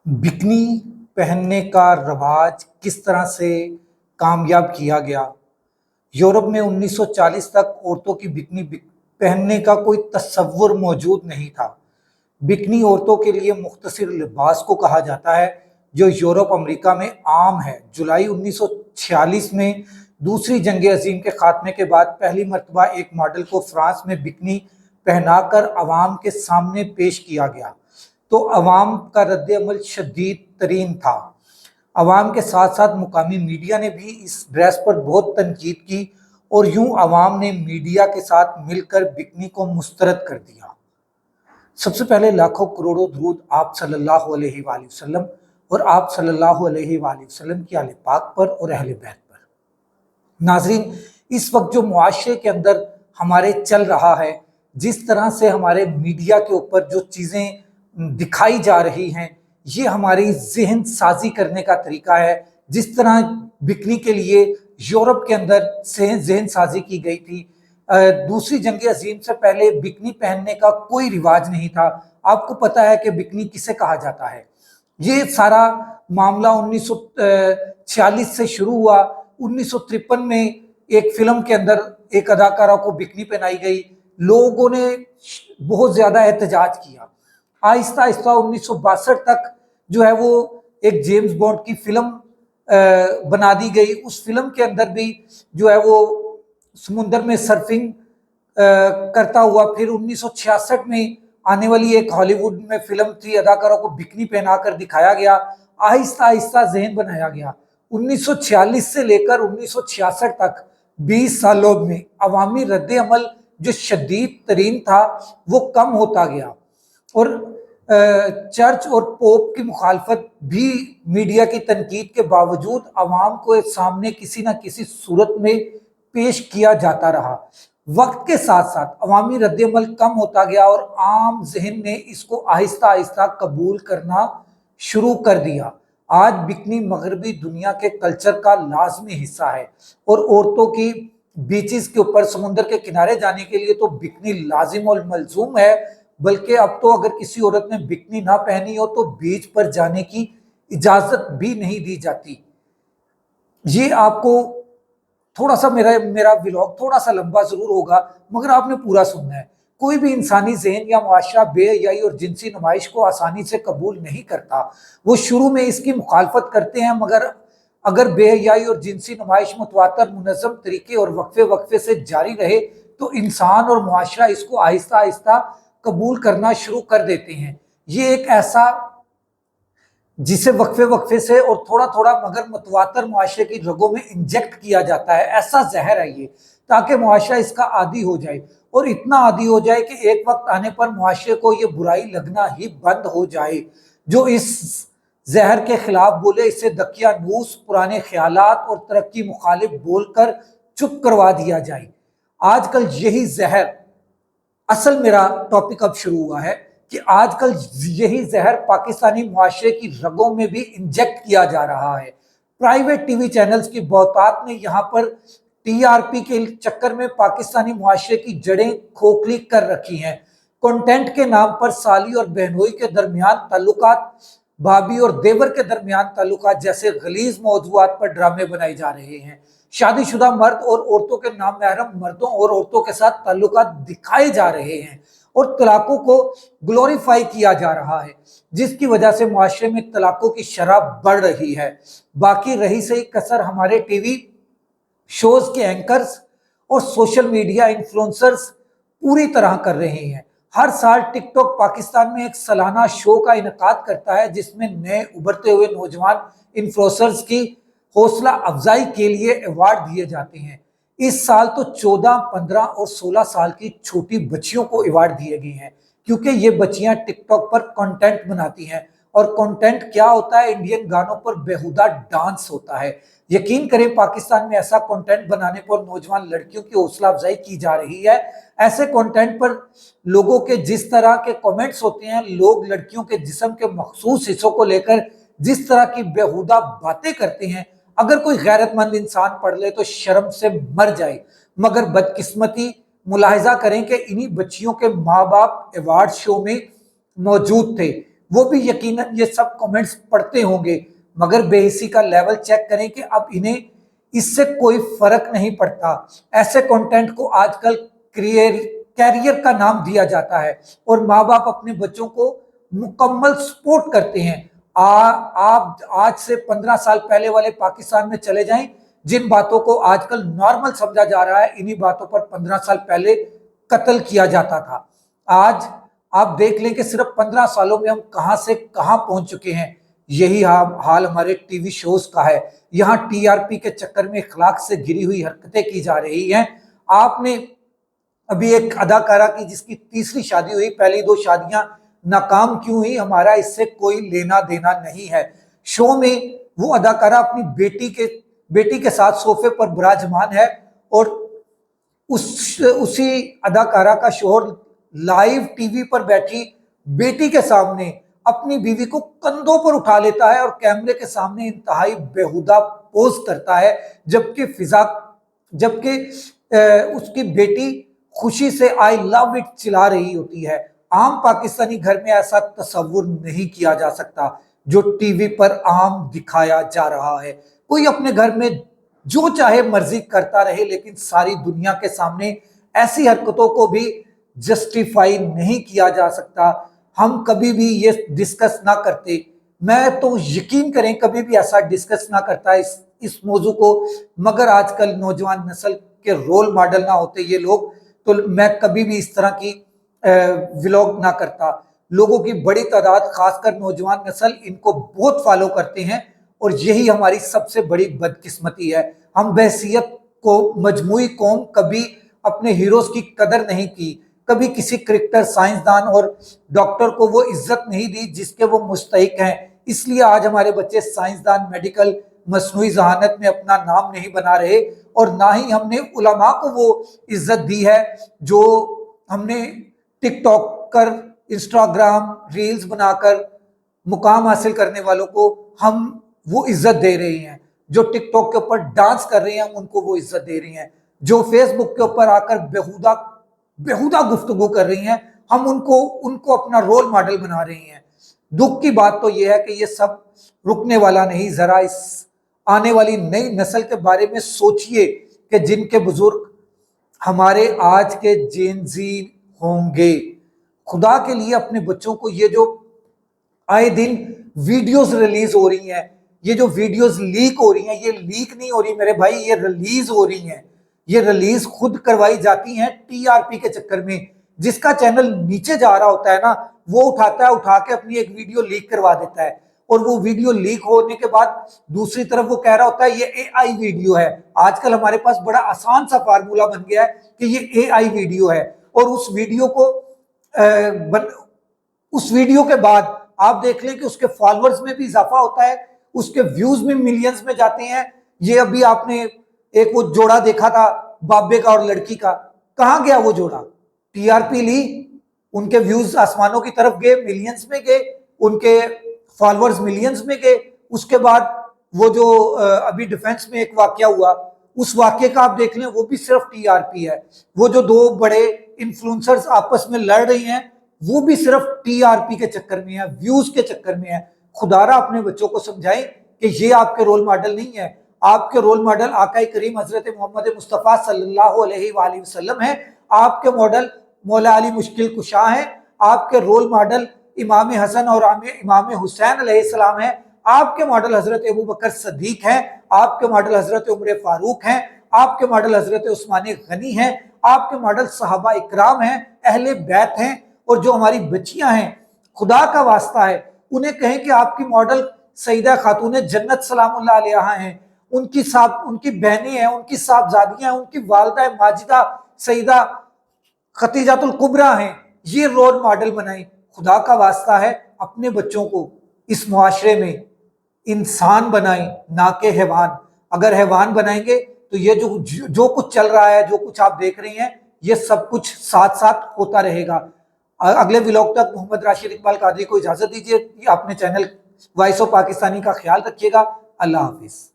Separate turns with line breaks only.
Bikini पहनने का रवाज किस तरह से कामयाब किया गया। यूरोप में 1940 तक औरतों की बिकनी पहनने का कोई तस्वुर मौजूद नहीं था। बिकनी औरतों के लिए मुख्तसर लिबास को कहा जाता है जो यूरोप अमेरिका में आम है। जुलाई 1946 में दूसरी जंग अजीम के खात्मे के बाद पहली मरतबा एक मॉडल को फ्रांस में बिकनी पहनाकर अवाम के सामने पेश किया गया तो अवाम का रद्द-ए-अमल शदीद तरीन था। अवाम के साथ साथ मुकामी मीडिया ने भी इस ड्रेस पर बहुत तनकीद की और यूं अवाम ने मीडिया के साथ मिलकर बिकनी को मुस्तरद कर दिया। सबसे पहले लाखों करोड़ों दरूद आप सल्लल्लाहु अलैहि वसल्लम और आप सल्लल्लाहु अलैहि वसल्लम की आले पाक पर और अहले बैत पर। नाज़रीन, इस वक्त जो मुआशरे के अंदर हमारे चल रहा है, जिस तरह से हमारे मीडिया के ऊपर जो चीज़ें दिखाई जा रही हैं, ये हमारी जहन साजी करने का तरीका है। जिस तरह बिकनी के लिए यूरोप के अंदर से जहन साजी की गई थी, दूसरी जंग अजीम से पहले बिकनी पहनने का कोई रिवाज नहीं था। आपको पता है कि बिकनी किसे कहा जाता है। ये सारा मामला 1946 से शुरू हुआ। 1953 में एक फिल्म के अंदर एक अदाकारा को बिकनी पहनाई गई। लोगों ने बहुत ज्यादा एहतजाज किया। आहिस्ता आहिस्ता 1962 तक जो है वो एक जेम्स बॉन्ड की फिल्म बना दी गई। उस फिल्म के अंदर भी जो है वो समुंदर में सर्फिंग करता हुआ, फिर 1966 में आने वाली एक हॉलीवुड में फिल्म थी, अदाकारों को बिकनी पहनाकर दिखाया गया। आहिस्ता आहिस्ता जहन बनाया गया। 1946 से लेकर 1966 तक 20 सालों में अवामी रद्द अमल जो शदीद तरीन था वो कम होता गया और चर्च और पोप की मुखालफत भी मीडिया की तनकीद के बावजूद अवाम को सामने किसी न किसी सूरत में पेश किया जाता रहा। वक्त के साथ साथ अवामी रद्द-ए-अमल कम होता गया और आम जहन ने इसको आहिस्ता आहिस्ता कबूल करना शुरू कर दिया। आज बिकनी मगरबी दुनिया के कल्चर का लाजमी हिस्सा है और औरतों की बीचेस के ऊपर समुद्र के किनारे जाने के लिए तो बिकनी लाजिम और मलजूम है, बल्कि अब तो अगर किसी औरत ने बिकनी ना पहनी हो तो बीच पर जाने की इजाजत भी नहीं दी जाती। ये आपको थोड़ा सा मेरा व्लॉग थोड़ा सा लंबा जरूर होगा, मगर आपने पूरा सुनना है। कोई भी इंसानी ज़हन या मुआशरा बेहयाई और जिनसी नुमाइश को आसानी से कबूल नहीं करता। वो शुरू में इसकी मुखालफत करते हैं, मगर अगर बेहयाई और जिनसी नुमाइश मुतवातर मुनज़्ज़म तरीके और वक्फे वक्फे से जारी रहे तो इंसान और मुआशरा इसको आहिस्ता आहिस्ता कबूल करना शुरू कर देते हैं। ये एक ऐसा जिसे वक्फे वक्फे से और थोड़ा थोड़ा मगर मुतवातर मुआशरे की रगों में इंजेक्ट किया जाता है। ऐसा जहर है ये, ताकि मुआशरा इसका आदी हो जाए और इतना आदी हो जाए कि एक वक्त आने पर मुआशरे को ये बुराई लगना ही बंद हो जाए। जो इस जहर के खिलाफ बोले इसे दकियानूस पुराने ख्यालात और तरक्की मुखालिफ बोलकर चुप करवा दिया जाए। आजकल यही जहर, असल मेरा टॉपिक अब शुरू हुआ है कि आजकल यही जहर पाकिस्तानी मुआशरे की रगों में भी इंजेक्ट किया जा रहा है। प्राइवेट टीवी चैनल्स की बहुतात ने यहाँ पर टीआरपी के चक्कर में पाकिस्तानी मुआशरे की जड़ें खोखली कर रखी हैं। कंटेंट के नाम पर साली और बहनोई के दरमियान ताल्लुकात, भाभी और देवर के दरमियान ताल्लुकात जैसे गलीज मौजूआत पर ड्रामे बनाए जा रहे हैं। शादीशुदा मर्द और औरतों के नामहरम मर्दों और औरतों के साथ ताल्लुकात दिखाए जा रहे हैं और तलाकों को ग्लोरीफाई किया जा रहा है, जिसकी वजह से मुआशरे में तलाकों की शरह बढ़ रही है। बाकी रही सही कसर हमारे टीवी शोज के एंकर्स और सोशल मीडिया इन्फ्लुएंसर्स पूरी तरह कर रहे हैं। हर साल टिकटॉक पाकिस्तान में एक सालाना शो का इनकाद करता है जिसमें नए उभरते हुए नौजवान इन्फ्लुएंसर्स की हौसला अफजाई के लिए अवार्ड दिए जाते हैं। इस साल तो 14, 15 और 16 साल की छोटी बच्चियों को अवार्ड दिए गए हैं, क्योंकि ये बच्चियां टिकटॉक पर कंटेंट बनाती हैं और कंटेंट क्या होता है, इंडियन गानों पर बेहुदा डांस होता है। यकीन करें पाकिस्तान में ऐसा कंटेंट बनाने पर नौजवान लड़कियों की हौसला अफजाई की जा रही है। ऐसे कंटेंट पर लोगों के जिस तरह के कमेंट्स होते हैं, लोग लड़कियों के जिस्म के मखसूस हिस्सों को लेकर जिस तरह की बेहुदा बातें करते हैं, अगर कोई गैरतमंद इंसान पढ़ ले तो शर्म से मर जाए। मगर बदकिस्मती मुलाहिजा करें कि इन्हीं बच्चियों के माँ बाप अवार्ड शो में मौजूद थे। وہ بھی یقیناً یہ سب کمنٹس پڑھتے ہوں گے، مگر بے حسی کا لیول چیک کریں کہ اب انہیں اس سے کوئی فرق نہیں پڑتا۔ ایسے کنٹینٹ کو آج کل کیریئر کا نام دیا جاتا ہے، اور ماں باپ اپنے بچوں کو مکمل سپورٹ کرتے ہیں۔ آپ آج سے 15 سال پہلے والے پاکستان میں چلے جائیں، جن باتوں کو آج کل نارمل سمجھا جا رہا ہے، انہی باتوں پر 15 سال پہلے قتل کیا جاتا تھا۔ آج آپ دیکھ لیں کہ صرف 15 سالوں میں ہم کہاں سے کہاں پہنچ چکے ہیں۔ یہی حال ہمارے ٹی وی شوز کا ہے۔ یہاں ٹی آر پی کے چکر میں اخلاق سے گری ہوئی حرکتیں کی جا رہی ہیں۔ آپ نے ابھی ایک اداکارہ کی جس کی تیسری شادی ہوئی، پہلی 2 شادیاں ناکام کیوں ہوئی، ہمارا اس سے کوئی لینا دینا نہیں ہے۔ شو میں وہ اداکارہ اپنی بیٹی کے ساتھ صوفے پر براجمان ہے، اور اسی اداکارہ کا شوہر لائیو ٹی وی پر بیٹھی بیٹی کے سامنے اپنی بیوی کو کندھوں پر اٹھا لیتا ہے اور کیمرے کے سامنے انتہائی بیہودہ پوز کرتا ہے، جبکہ اس کی بیٹی خوشی سے آئی لو اٹ چلا رہی ہوتی ہے۔ عام پاکستانی گھر میں ایسا تصور نہیں کیا جا سکتا جو ٹی وی پر عام دکھایا جا رہا ہے۔ کوئی اپنے گھر میں جو چاہے مرضی کرتا رہے، لیکن ساری دنیا کے سامنے ایسی حرکتوں کو بھی جسٹیفائی نہیں کیا جا سکتا۔ ہم کبھی بھی یہ ڈسکس نہ کرتے، میں تو یقین کریں کبھی بھی ایسا ڈسکس نہ کرتا اس موضوع کو، مگر آج کل نوجوان نسل کے رول ماڈل نہ ہوتے یہ لوگ، تو میں کبھی بھی اس طرح کی ولاگ نہ کرتا۔ لوگوں کی بڑی تعداد، خاص کر نوجوان نسل، ان کو بہت فالو کرتے ہیں، اور یہی ہماری سب سے بڑی بدقسمتی ہے۔ ہم بحیثیت کو مجموعی قوم کبھی اپنے ہیروز کی قدر نہیں کی، کبھی کسی کرکٹر، سائنسدان اور ڈاکٹر کو وہ عزت نہیں دی جس کے وہ مستحق ہیں۔ اس لیے آج ہمارے بچے سائنسدان، میڈیکل، مصنوعی ذہانت میں اپنا نام نہیں بنا رہے، اور نہ ہی ہم نے علماء کو وہ عزت دی ہے جو ہم نے ٹک ٹاک کر، انسٹاگرام ریلز بنا کر مقام حاصل کرنے والوں کو ہم وہ عزت دے رہے ہیں۔ جو ٹک ٹاک کے اوپر ڈانس کر رہے ہیں ہم ان کو وہ عزت دے رہے ہیں۔ جو فیس بک کے اوپر آ کر بیہودہ گفتگو کر رہی ہیں ہم ان کو اپنا رول ماڈل بنا رہے ہیں۔ دکھ کی بات تو یہ ہے کہ یہ سب رکنے والا نہیں۔ ذرا اس آنے والی نئی نسل کے بارے میں سوچئے کہ جن کے بزرگ ہمارے آج کے جین زی ہوں گے۔ خدا کے لیے اپنے بچوں کو یہ جو آئے دن ویڈیوز ریلیز ہو رہی ہیں، یہ جو ویڈیوز لیک ہو رہی ہیں، یہ لیک نہیں ہو رہی میرے بھائی، یہ ریلیز ہو رہی ہیں۔ یہ ریلیز خود کروائی جاتی ہیں ٹی آر پی کے چکر میں۔ جس کا چینل نیچے جا رہا ہوتا ہے نا، وہ اٹھا کے اپنی ایک ویڈیو لیک کروا دیتا ہے، اور وہ ویڈیو لیک ہونے کے بعد دوسری طرف وہ کہہ رہا ہوتا ہے یہ اے آئی ویڈیو ہے۔ آج کل ہمارے پاس بڑا آسان سا فارمولا بن گیا ہے کہ یہ اے آئی ویڈیو ہے، اور اس ویڈیو کے بعد آپ دیکھ لیں کہ اس کے فالورز میں بھی اضافہ ہوتا ہے، اس کے ویوز میں ملینز میں جاتے ہیں۔ یہ ابھی آپ نے ایک وہ جوڑا دیکھا تھا بابے کا اور لڑکی کا، کہاں گیا وہ جوڑا؟ ٹی آر پی لی، ان کے ویوز آسمانوں کی طرف گئے، ملینز میں گئے، ان کے فالورز ملینز میں گئے۔ اس کے بعد وہ جو ابھی ڈیفنس میں ایک واقعہ ہوا، اس واقعے کا آپ دیکھ لیں، وہ بھی صرف ٹی آر پی ہے۔ وہ جو 2 بڑے انفلوئنسرز آپس میں لڑ رہی ہیں، وہ بھی صرف ٹی آر پی کے چکر میں ہے، ویوز کے چکر میں ہے۔ خدارا اپنے بچوں کو سمجھائیں کہ یہ آپ کے رول ماڈل نہیں ہے۔ آپ کے رول ماڈل آقا کریم حضرت محمد مصطفیٰ صلی اللہ علیہ وآلہ وسلم ہے۔ آپ کے ماڈل مولا علی مشکل کشا ہیں۔ آپ کے رول ماڈل امام حسن اور امام حسین علیہ السلام ہیں۔ آپ کے ماڈل حضرت ابوبکر صدیق ہیں۔ آپ کے ماڈل حضرت عمر فاروق ہیں۔ آپ کے ماڈل حضرت عثمان غنی ہیں۔ آپ کے ماڈل صحابہ اکرام ہیں، اہل بیت ہیں۔ اور جو ہماری بچیاں ہیں، خدا کا واسطہ ہے انہیں کہیں کہ آپ کی ماڈل سیدہ خاتون جنت سلام اللہ علیہا ہیں، ان کی بہنیں ہیں، ان کی صاحبزادیاں ہیں، ان کی والدہ ماجدہ سیدہ ختیجۃ الکبریٰ ہیں۔ یہ رول ماڈل بنائیں۔ خدا کا واسطہ ہے اپنے بچوں کو اس معاشرے میں انسان بنائیں، نہ کہ حیوان۔ اگر حیوان بنائیں گے تو یہ جو کچھ چل رہا ہے، جو کچھ آپ دیکھ رہے ہیں، یہ سب کچھ ساتھ ساتھ ہوتا رہے گا۔ اگلے ولاگ تک محمد راشد اقبال قادری کو اجازت دیجیے۔ اپنے چینل وائس آف پاکستانی کا خیال رکھیے گا۔ اللہ حافظ۔